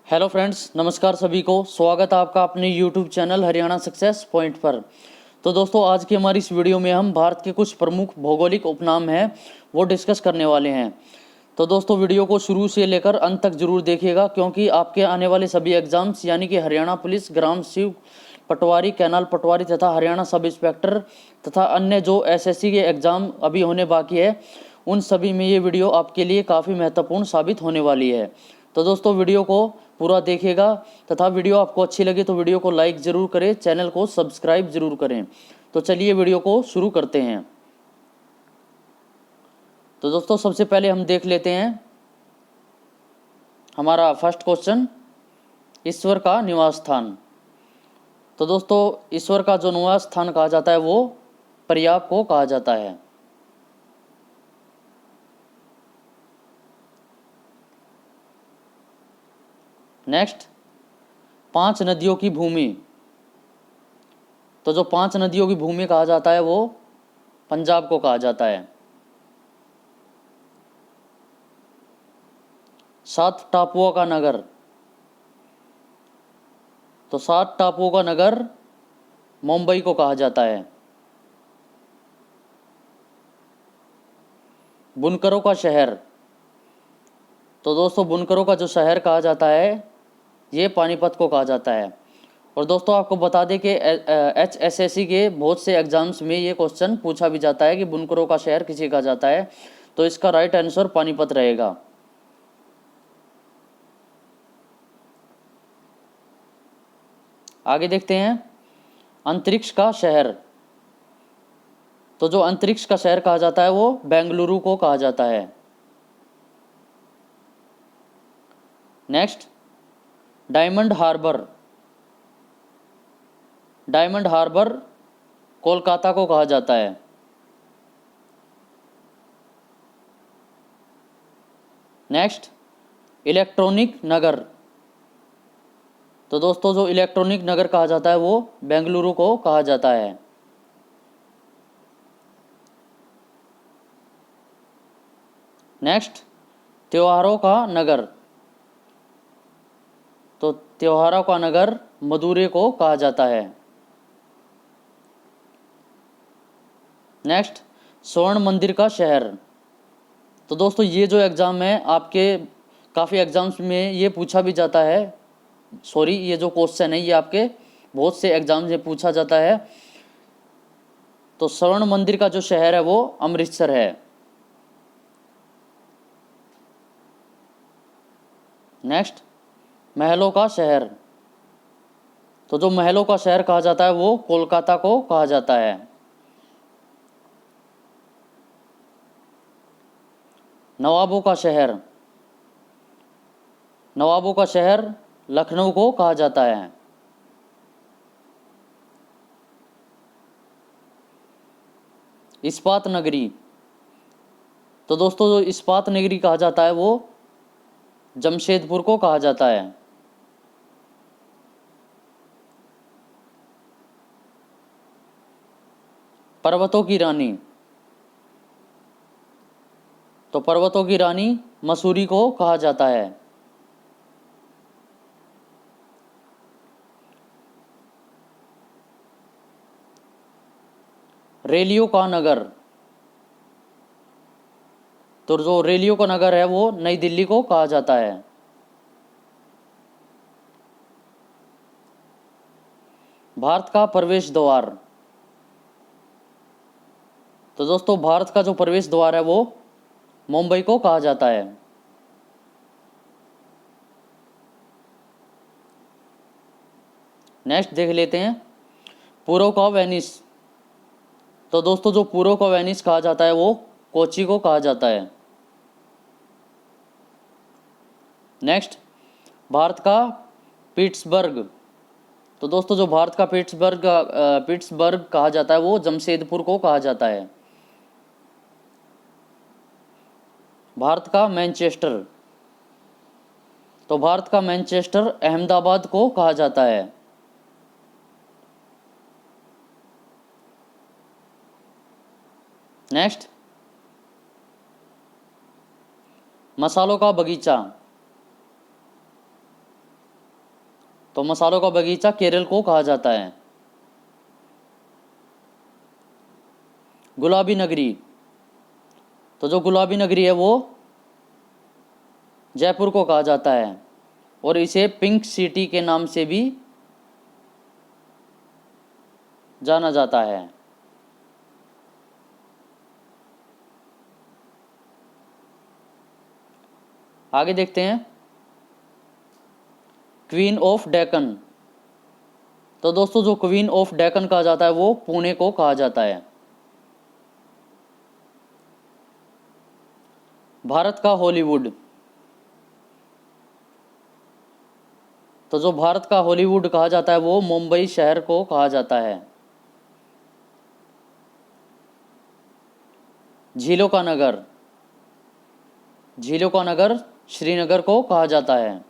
Hello friends, नमस्कार सभी को। स्वागत है आपका अपने YouTube channel Haryana success point पर। तो दोस्तों, आज की हमारी इस वीडियो में हम भारत के कुछ प्रमुख भौगोलिक उपनाम हैं वो डिस्कस करने वाले हैं। तो दोस्तों, वीडियो को शुरू से लेकर अंत तक जरूर देखिएगा, क्योंकि आपके आने वाले सभी एग्जाम्स यानी कि हरियाणा पुलिस, ग्राम शिव पटवारी, कैनाल पटवारी तथा हरियाणा सब इंस्पेक्टर तथा अन्य जो एसएससी के एग्ज़ाम अभी होने बाकी है, उन सभी में ये वीडियो आपके लिए काफ़ी महत्वपूर्ण साबित होने वाली है। तो दोस्तों, वीडियो को पूरा देखिएगा तथा वीडियो आपको अच्छी लगे तो वीडियो को लाइक ज़रूर करें, चैनल को सब्सक्राइब ज़रूर करें। तो चलिए वीडियो को शुरू करते हैं। तो दोस्तों, सबसे पहले हम देख लेते हैं हमारा फर्स्ट क्वेश्चन, ईश्वर का निवास स्थान। तो दोस्तों, ईश्वर का जो निवास स्थान कहा जाता है वो प्रयाग को कहा जाता है। नेक्स्ट, 5 नदियों की भूमि। तो जो 5 नदियों की भूमि कहा जाता है वो पंजाब को कहा जाता है। 7 टापुओं का नगर। तो 7 टापुओं का नगर मुंबई को कहा जाता है। बुनकरों का शहर। तो दोस्तों, बुनकरों का जो शहर कहा जाता है ये पानीपत को कहा जाता है। और दोस्तों, आपको बता दें कि HSSC के बहुत से एग्जाम्स में ये क्वेश्चन पूछा भी जाता है कि बुनकरों का शहर किसे कहा जाता है। तो इसका राइट आंसर पानीपत रहेगा। आगे देखते हैं, अंतरिक्ष का शहर। तो जो अंतरिक्ष का शहर कहा जाता है वो बेंगलुरु को कहा जाता है। नेक्स्ट, डायमंड हार्बर। डायमंड हार्बर कोलकाता को कहा जाता है। नेक्स्ट, इलेक्ट्रॉनिक नगर। तो दोस्तों, जो इलेक्ट्रॉनिक नगर कहा जाता है वो बेंगलुरु को कहा जाता है। नेक्स्ट, त्योहारों का नगर। तो त्योहारों का नगर मदुरै को कहा जाता है। नेक्स्ट, स्वर्ण मंदिर का शहर। तो दोस्तों, ये जो एग्ज़ाम है आपके काफ़ी एग्ज़ाम्स में ये पूछा भी जाता है। सॉरी, ये जो क्वेश्चन है ये आपके बहुत से एग्ज़ाम्स में पूछा जाता है। तो स्वर्ण मंदिर का जो शहर है वो अमृतसर है। नेक्स्ट, महलों का शहर। तो जो महलों का शहर कहा जाता है वो कोलकाता को कहा जाता है। नवाबों का शहर। नवाबों का शहर लखनऊ को कहा जाता है। इस्पात नगरी। तो दोस्तों, जो इस्पात नगरी कहा जाता है वो जमशेदपुर को कहा जाता है। पर्वतों की रानी। तो पर्वतों की रानी मसूरी को कहा जाता है। रेलियो का नगर। तो जो रेलियो का नगर है वो नई दिल्ली को कहा जाता है। भारत का प्रवेश द्वार। तो दोस्तों, भारत का जो प्रवेश द्वार है वो मुंबई को कहा जाता है। नेक्स्ट देख लेते हैं, पूर्व का वेनिस। तो दोस्तों, जो पूर्व का वेनिस कहा जाता है वो कोच्चि को कहा जाता है। नेक्स्ट, भारत का पिट्सबर्ग। तो दोस्तों, जो भारत का पिट्सबर्ग कहा जाता है वो जमशेदपुर को कहा जाता है। भारत का मैनचेस्टर। तो भारत का मैनचेस्टर अहमदाबाद को कहा जाता है। नेक्स्ट, मसालों का बगीचा। तो मसालों का बगीचा केरल को कहा जाता है। गुलाबी नगरी, तो जो गुलाबी नगरी है वो जयपुर को कहा जाता है और इसे पिंक सिटी के नाम से भी जाना जाता है। आगे देखते हैं, क्वीन ऑफ डेक्कन, तो दोस्तों जो क्वीन ऑफ डेक्कन कहा जाता है वो पुणे को कहा जाता है। भारत का हॉलीवुड, तो जो भारत का हॉलीवुड कहा जाता है वो मुंबई शहर को कहा जाता है। झीलों का नगर, झीलों का नगर श्रीनगर को कहा जाता है।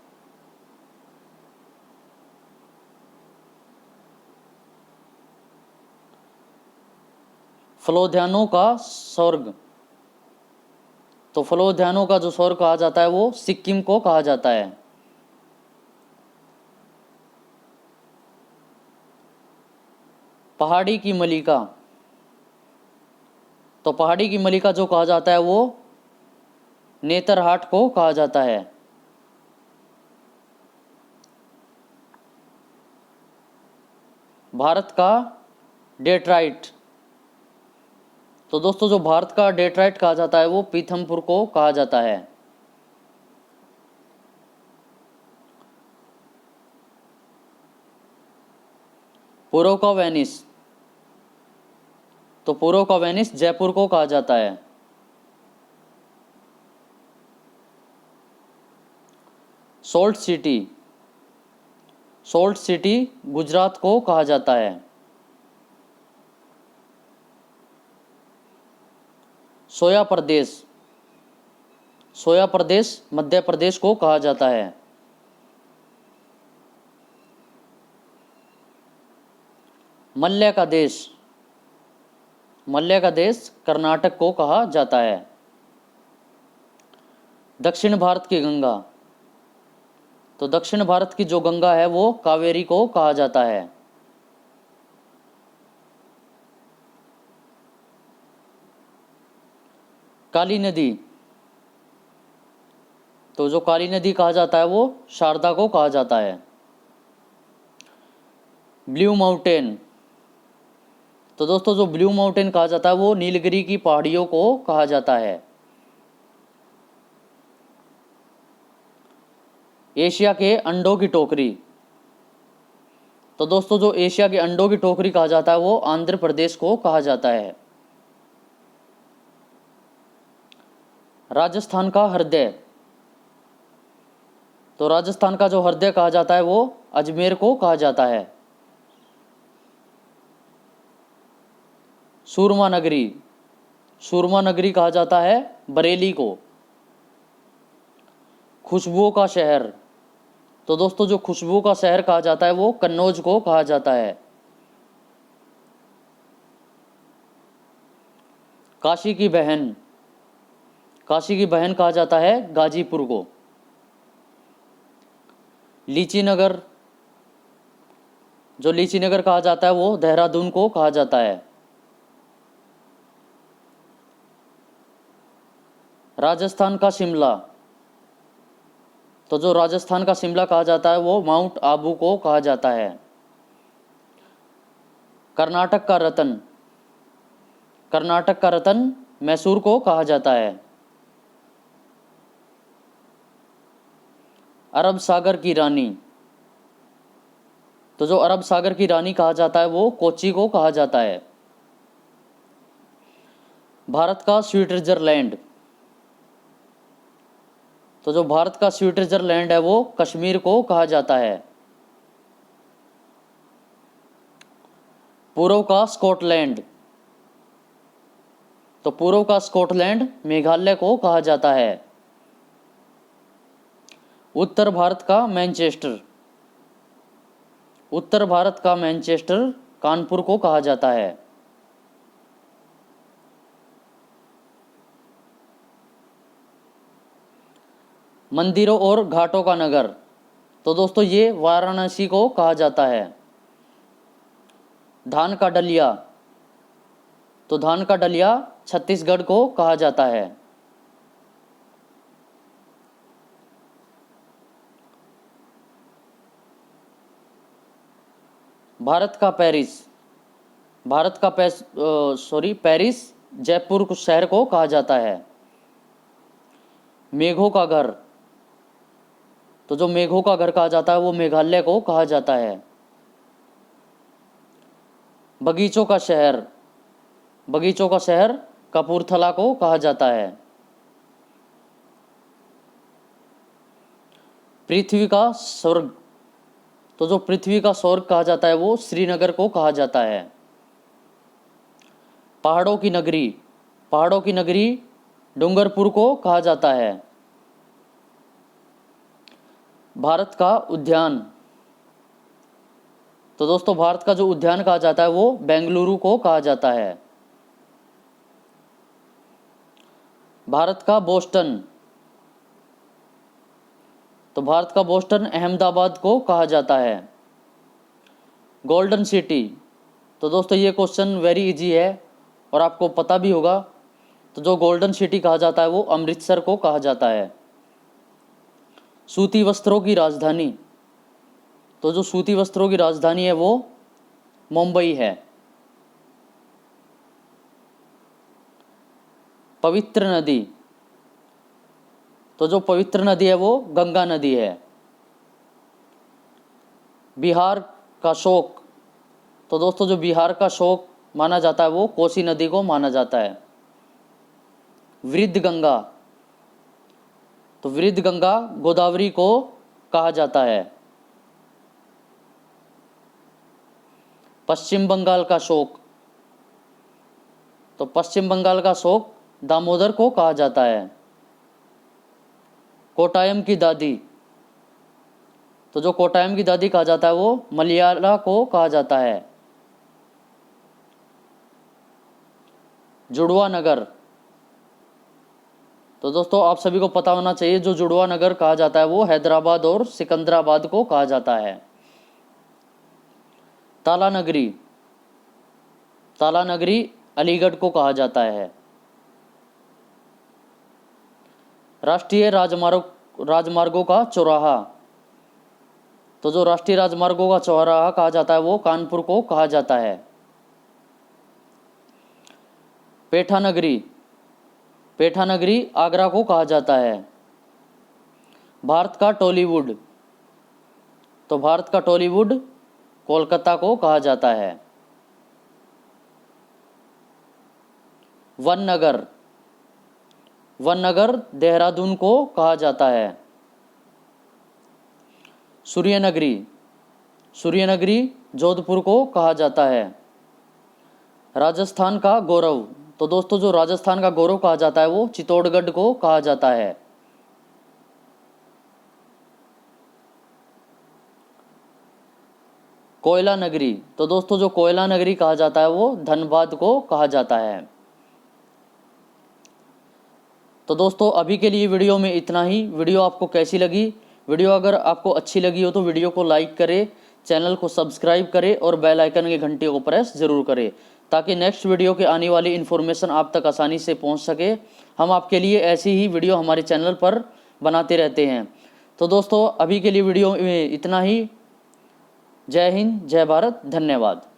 फलोद्यानों का स्वर्ग, तो फलोद्यानों का जो स्वर्ग कहा जाता है वो सिक्किम को कहा जाता है। पहाड़ी की मलिका, तो पहाड़ी की मलिका जो कहा जाता है वो नेतरहाट को कहा जाता है। भारत का डेट्राइट, तो दोस्तों जो भारत का डेट्राइट कहा जाता है वो पीथमपुर को कहा जाता है। पूर्व का वेनिस, तो पूर्व का वेनिस जयपुर को कहा जाता है। Salt city, salt city Gujarat को कहा जाता है। सोया प्रदेश, सोया प्रदेश मध्य प्रदेश को कहा जाता है। मल्य का देश, मल्य का देश कर्नाटक को कहा जाता है। दक्षिण भारत की गंगा, तो दक्षिण भारत की जो गंगा है वो कावेरी को कहा जाता है। काली नदी, तो जो काली नदी कहा जाता है वो शारदा को कहा जाता है। ब्लू माउंटेन, तो दोस्तों जो ब्लू माउंटेन कहा जाता है वो नीलगिरी की पहाड़ियों को कहा जाता है। एशिया के अंडों की टोकरी, तो दोस्तों जो एशिया के अंडों की टोकरी कहा जाता है वो आंध्र प्रदेश को कहा जाता है। राजस्थान का हृदय, तो राजस्थान का जो हृदय कहा जाता है वो अजमेर को कहा जाता है। सूरमा नगरी, सूरमा नगरी कहा जाता है बरेली को। खुशबुओं का शहर, तो दोस्तों जो खुशबू का शहर कहा जाता है वो कन्नौज को कहा जाता है। काशी की बहन, काशी की बहन कहा जाता है गाजीपुर को। लीची नगर, जो लीची नगर कहा जाता है वो देहरादून को कहा जाता है। राजस्थान का शिमला, तो जो राजस्थान का शिमला कहा जाता है वो माउंट आबू को कहा जाता है। कर्नाटक का रतन, कर्नाटक का रतन मैसूर को कहा जाता है। अरब सागर की रानी, तो जो अरब सागर की रानी कहा जाता है वो कोच्चि को कहा जाता है। भारत का स्विट्जरलैंड, तो जो भारत का स्विट्जरलैंड है वो कश्मीर को कहा जाता है। पूर्व का स्कॉटलैंड, तो पूर्व का स्कॉटलैंड मेघालय को कहा जाता है। उत्तर भारत का मैनचेस्टर, उत्तर भारत का मैनचेस्टर कानपुर को कहा जाता है। मंदिरों और घाटों का नगर, तो दोस्तों ये वाराणसी को कहा जाता है। धान का डलिया, तो धान का डलिया छत्तीसगढ़ को कहा जाता है। भारत का पेरिस, पेरिस जयपुर शहर को कहा जाता है। मेघों का घर, तो जो मेघों का घर कहा जाता है वो मेघालय को कहा जाता है। बगीचों का शहर कपूरथला को कहा जाता है। पृथ्वी का स्वर्ग, तो जो पृथ्वी का स्वर्ग कहा जाता है वो श्रीनगर को कहा जाता है। पहाड़ों की नगरी डूंगरपुर को कहा जाता है। भारत का उद्यान, तो दोस्तों भारत का जो उद्यान कहा जाता है वो बेंगलुरु को कहा जाता है। भारत का बोस्टन, तो भारत का बोस्टन अहमदाबाद को कहा जाता है। गोल्डन सिटी, तो दोस्तों ये क्वेश्चन वेरी इजी है और आपको पता भी होगा। तो जो गोल्डन सिटी कहा जाता है वो अमृतसर को कहा जाता है। सूती वस्त्रों की राजधानी, तो जो सूती वस्त्रों की राजधानी है वो मुंबई है। पवित्र नदी, तो जो पवित्र नदी है वो गंगा नदी है। बिहार का शोक, तो दोस्तों जो बिहार का शोक माना जाता है वो कोसी नदी को माना जाता है। वृद्ध गंगा, तो वृद्ध गंगा गोदावरी को कहा जाता है। पश्चिम बंगाल का शोक, तो पश्चिम बंगाल का शोक दामोदर को कहा जाता है। कोटायम की दादी, तो जो कोटायम की दादी कहा जाता है वो मलयाला को कहा जाता है। जुड़वा नगर, तो दोस्तों आप सभी को पता होना चाहिए जो जुड़वा नगर कहा जाता है वो हैदराबाद और सिकंदराबाद को कहा जाता है। ताला नगरी अलीगढ़ को कहा जाता है। राष्ट्रीय राजमार्गों का चौराहा, तो जो राष्ट्रीय राजमार्गों का चौराहा कहा जाता है वो कानपुर को कहा जाता है। पेठा नगरी आगरा को कहा जाता है। भारत का टॉलीवुड, तो भारत का टॉलीवुड कोलकाता को कहा जाता है। वन नगर देहरादून को कहा जाता है। सूर्यनगरी जोधपुर को कहा जाता है। राजस्थान का गौरव, तो दोस्तों जो राजस्थान का गौरव कहा जाता है वो चित्तौड़गढ़ को कहा जाता है। कोयला नगरी, तो दोस्तों जो कोयला नगरी कहा जाता है वो धनबाद को कहा जाता है। तो दोस्तों अभी के लिए वीडियो में इतना ही। वीडियो आपको कैसी लगी? वीडियो अगर आपको अच्छी लगी हो तो वीडियो को लाइक करें, चैनल को सब्सक्राइब करें और बेल आइकन के घंटे को प्रेस जरूर करें ताकि नेक्स्ट वीडियो के आने वाली इन्फॉर्मेशन आप तक आसानी से पहुंच सके। हम आपके लिए ऐसी ही वीडियो हमारे चैनल पर बनाते रहते हैं। तो दोस्तों अभी के लिए वीडियो में इतना ही। जय हिंद, जय भारत, धन्यवाद।